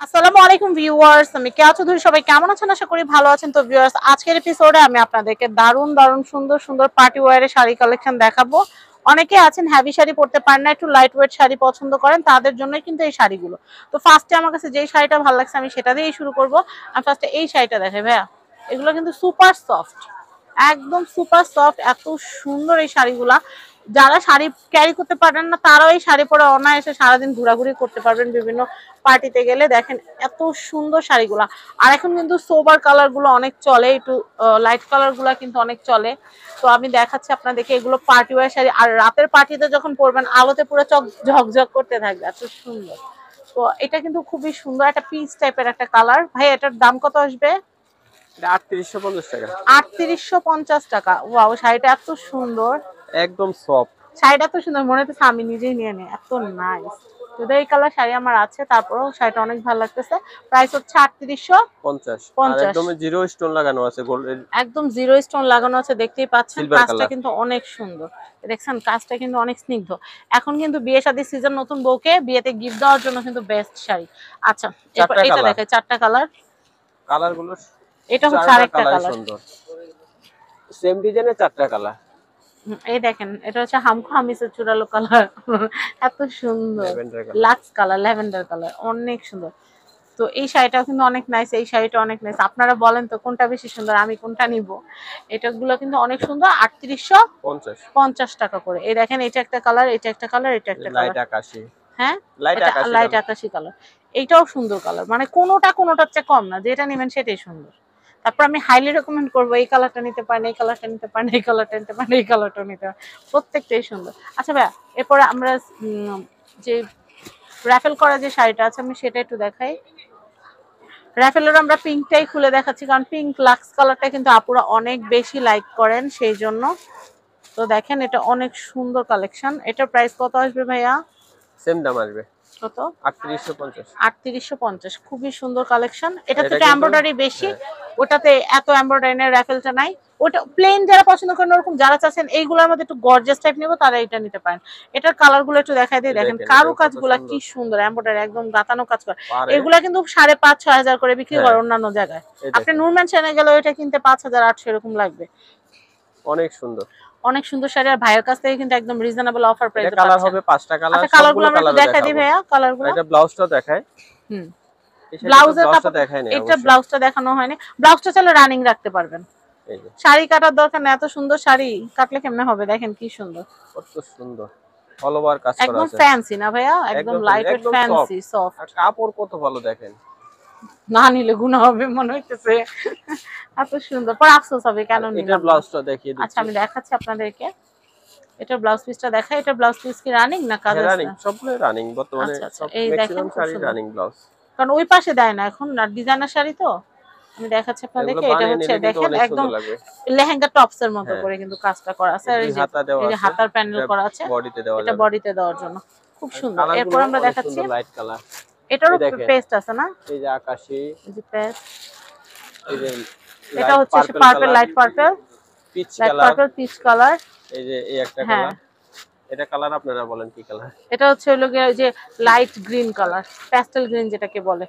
আসসালামু আলাইকুম ভিউয়ার্স, আমি কেয়া চৌধুরী। সবাই কেমন আছেন? আশা করি ভালো আছেন। তো ভিউয়ার্স, আজকের এপিসোডে আমি আপনাদেরকে দারুণ দারুণ সুন্দর সুন্দর পার্টি ওয়্যারের শাড়ি কালেকশন দেখাবো। অনেকে আছেন হেভি শাড়ি পরতে পারেন না, একটু লাইট ওয়েট শাড়ি পছন্দ করেন, তাদের জন্যই কিন্তু এই শাড়িগুলো। তো ফার্স্টে আমার কাছে যেই শাড়িটা ভালো লাগছে আমি সেটা দিয়েই শুরু করব। আমি ফার্স্টে এই শাড়িটা দেখাই ভাইয়া। এগুলো কিন্তু সুপার সফট, একদম সুপার সফট, এত সুন্দর এই শাড়িগুলা। যারা শাড়ি ক্যারি করতে পারেন না তারাও এই শাড়ি পরে অনায়াসে সারাদিন ঘোরাঘুরি করতে পারবেন বিভিন্ন পার্টিতে গেলে। দেখেন এত সুন্দর শাড়িগুলা। আর এখন কিন্তু সোবার কালার গুলো অনেক চলে, একটু লাইট কালার গুলা কিন্তু অনেক চলে। তো আমি দেখাচ্ছি আপনাদেরকে, এগুলো পার্টি ওয়্যার শাড়ি। আর রাতের পার্টিতে যখন পরবেন আলোতে পুরো ঝকঝক করতে থাকবে, এত সুন্দর। তো এটা কিন্তু খুবই সুন্দর, একটা পিচ টাইপের একটা কালার। ভাই এটার দাম কত আসবে? 3850 টাকা। 3850 টাকা। ওয়াও, শাড়িটা এত সুন্দর, একদম সফট। শাড়িটা এত সুন্দর, মনে হচ্ছে আমি নিজেই নিয়ে নিই, এত নাইস। যদি এই কালার শাড়ি আমার আছে, তারপরেও শাড়িটা অনেক ভালো লাগতেছে। প্রাইস হচ্ছে 50 আর 3850। একদম জিরো স্টোন লাগানো আছে গোল্ডের। একদম জিরো স্টোন লাগানো আছে, দেখতেই পাচ্ছেন। সিলভার কাজটা কালার। কিন্তু অনেক সুন্দর, দেখছেন কাজটা কিন্তু অনেক স্নিগ্ধ। এখন কিন্তু বিয়ে শাদীর সিজন, নতুন বউকে বিয়েতে গিফট দেওয়ার জন্য কিন্তু বেস্ট শাড়ি। আচ্ছা, এরপর এটা দেখাই, চারটা কালার। কালার গুলো এটা হচ্ছে চারটা আরেকটা কালার কালার। সুন্দর, সেম ডিজাইনের চারটা কালার। এই দেখেন, এটা হচ্ছে হামখো হামিসের চূড়ালো কালার। এত সুন্দর, ল্যাভেন্ডার কালার। লাক্স কালার, ল্যাভেন্ডার কালার, অনেক সুন্দর। তো এই শাড়িটাও কিন্তু অনেক নাইস, এই শাড়িটা অনেক নাইস। আপনারা বলেন তো কোনটা বেশি সুন্দর, আমি কোনটা নিব? এটাগুলো কিন্তু অনেক সুন্দর। 3850 টাকা করে। এই দেখেন, এটা একটা কালার, এটা একটা কালার, এটা একটা লাইট কালার। আকাশি। হ্যাঁ, লাইট এটা আকাশি লাইট কালার। আকাশি কালার। এইটাও সুন্দর কালার, মানে কোনোটার চেয়ে কম না, যেটা নেবেন সেটাই সুন্দর। তারপর আমি হাইলি রেকমেন্ড করবো, এই কালারটা নিতে পারেন, এই কালারটা নিতে পারেন, এই কালারটা নিতে পারেন, এই কালারটা নিতে পারেন, প্রত্যেকটাই সুন্দর। আচ্ছা ভাইয়া, এরপরে আমরা যে রাফেল করা যে শাড়িটা আছে আমি সেটা একটু দেখাই। রাফেলের আমরা পিঙ্কটাই খুলে দেখাচ্ছি, কারণ পিঙ্ক লাক্স কালারটা কিন্তু আপুরা অনেক বেশি লাইক করেন, সেই জন্য। তো দেখেন, এটা অনেক সুন্দর কালেকশন। এটার প্রাইস কত আসবে ভাইয়া? সেম দাম আসবে। কত? 3850। 3850। খুবই সুন্দর কালেকশন। এটা এটা থেকে কিন্তু এমব্রয়ডারি বেশি, হ্যাঁ, ওটাতে এত এমব্রয়ডারি নেই, রাফেলটা নাই। ওটা প্লেন যারা পছন্দ করেন, ওরকম যারা চাচ্ছেন এইগুলোর মধ্যে একটু গর্জিয়াস টাইপ নেবো, তারা এটা নিতে পারেন। এটার কালার গুলো একটু দেখাই দিয়ে, দেখেন দেখেন কারু এটাও কত কাজগুলা কি সুন্দর। সুন্দর, এমব্রয়ডারি একদম গাতানো কাজ করা। পারে এগুলা কিন্তু 5,500-6,000 করে বিক্রি হ্যাঁ, করে অন্যান্য জায়গায়। এই আপনি দেখেন নুরম্যান চ্যানে গেলে ওইটা কিনতে 5,000-8,000 এরকম লাগবে। অনেক সুন্দর। অনেক সুন্দর শাড়ি, আর ভাইয়ের কাছ থেকে কিন্তু একদম রিজনেবল অফার এটা প্রাইসে কালার পাচ্ছেন। হবে 5টা কালার, আচ্ছা, কালারগুলো সবগুলো আমরা একটু কালারও দেখাই দিই দেখাবো। ভাইয়া, আর কালারগুলো। এটা ব্লাউজটা দেখায়। হুম, এই শাড়িটা ব্লাউজের ব্লাউজটা কাপড়। দেখায় না এটা অবশ্যই। ব্লাউজটা দেখানো হয়নি। ব্লাউজটা চাইলে রানিং রাখতে পারবেন, এই যে শাড়ি কাটার দরকার না। এত সুন্দর শাড়ি কাটলে কেমনে হবে, দেখেন কি সুন্দর, কত সুন্দর অল ওভার কাজ করা একদম আছে। ফ্যান্সি না ভাইয়া? একদম একদম লাইট ওয়েট, একদম সফট। ফ্যান্সি আর সফট। কাপড় কত ভালো দেখেন। না নিলে গুণা হবে মনে হইতেছে, এত সুন্দর, পর আফসোস হবে আর কেন এটার নিলাম না। ব্লাউজটা দেখিয়ে আচ্ছা, দিচ্ছি। আমি দেখাচ্ছি আপনাদেরকে, এটার ব্লাউজ পিসটা দেখাই। এটা ব্লাউজ পিস কি রানিং না কাজ হ্যাঁ আছে? রানিং, সবগুলো রানিং বর্তমানে, আচ্ছা আচ্ছা, সব এই দেখেন ম্যাক্সিমাম খুব শাড়ি সুন্দর, রানিং ব্লাউজ। কারণ ওই পাশে দেয় না এখন, না ডিজাইনার শাড়ি তো। আমি দেখাচ্ছি এগুলো আপনাদেরকে, এটা বানিয়ে হচ্ছে নিলে কিন্তু দেখেন অনেক একদম সুন্দর লাগবে। লেহেঙ্গা টপস এর মতো হ্যাঁ, করে কিন্তু কাজটা করা আছে। আর দুই এই যে হাতা দেওয়া এই যে আছে। হাতার প্যানেল এটা করা আছে, বডিতে দেওয়া এটা যাবে। বডিতে দেওয়ার জন্য খুব আর সুন্দর। এরপর কালারগুলো আমরা অনেক দেখাচ্ছি, সুন্দর, লাইট কালার। এটারও এই দেখেন, পেস্ট আছে না? এই যে আকাশি, এই যে পেস্ট, এই যে এটা লাইট হচ্ছে purple purple, colour, light purple, peach light colour, purple peach colour. এই যে এই একটা হ্যাঁ, কালার। এটা কালার আপনারা বলেন কি কালার? এটা হচ্ছে হলো গিয়ে ওই যে light green colour, pastel green যেটাকে বলে।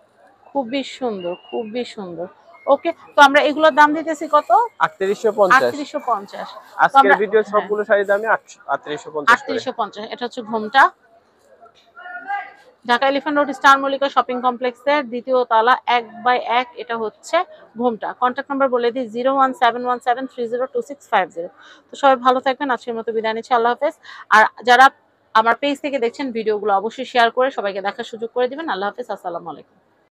খুবই সুন্দর, খুবই সুন্দর। ওকে, তো আমরা এগুলোর দাম দিতেছি কত? 3850। 3850। তো আজকের আমরা, ভিডিওর হ্যাঁ, সবগুলো শাড়ির দামই 3850 করে। 3850। এটা হচ্ছে ঘোমটা, Dhaka elephant road star Mallika shopping কমপ্লেক্সের দ্বিতীয় তলা 1/1। এটা হচ্ছে ঘোমটা। কন্ট্যাক্ট নাম্বার বলে দিই, 01717302650। তো সবাই ভালো থাকবেন, আজকের মতো বিদায় নিচ্ছি, আল্লাহ হাফেজ। আর যারা আমার পেজ থেকে দেখছেন ভিডিওগুলো অবশ্যই শেয়ার করে সবাইকে দেখার সুযোগ করে দিবেন। আল্লাহ হাফেজ, আসসালামু আলাইকুম।